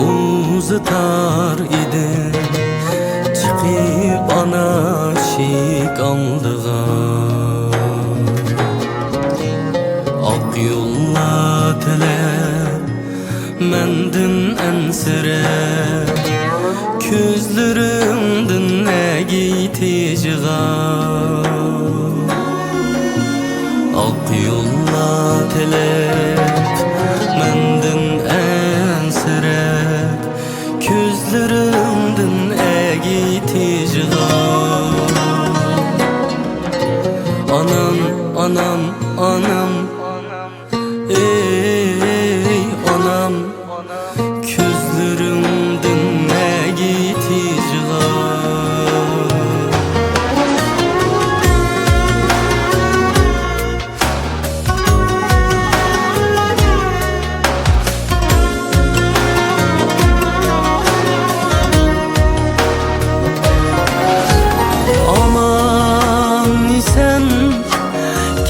uzatar idim, çıkıp ana şik aldığa. Ak yolla teler mendin ensire, közlerimdin ne giyticiğa. Ak yolla teler mendin ensire, közlerimdin ne giyticiğa. Anam, anam, anam, ey anam, közlerimdin ne giyticiğa.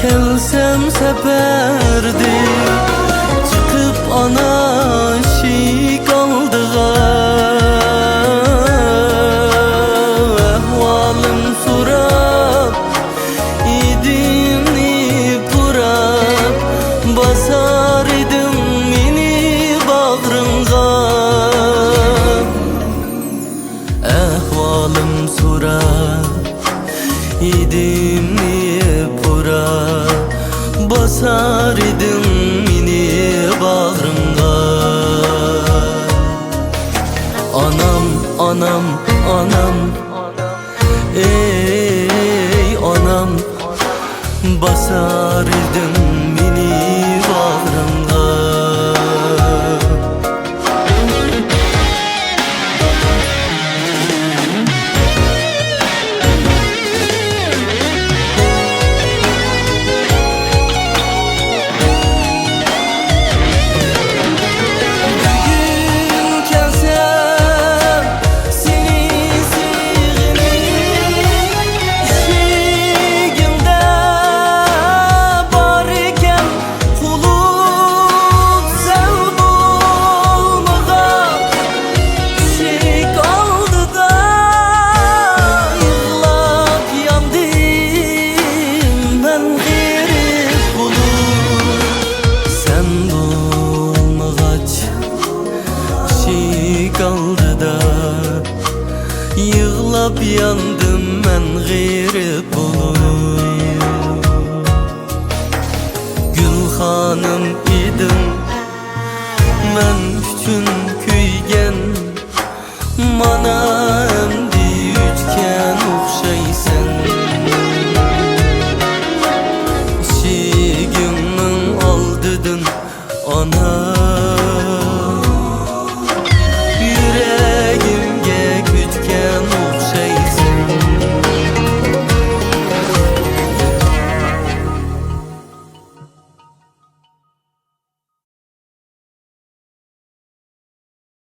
Kelsem seperdi, çıkıp ana şik aldığa. Ehvalım sorap, idimni purap, basar idim mini bağrımga. Ehvalım sorap, idimni purap, basar idim mini bağrımga. Anam, anam, anam, ey anam, basar idim mini bağrımga. Kaldı da yığlap yandım ben gayrı bu.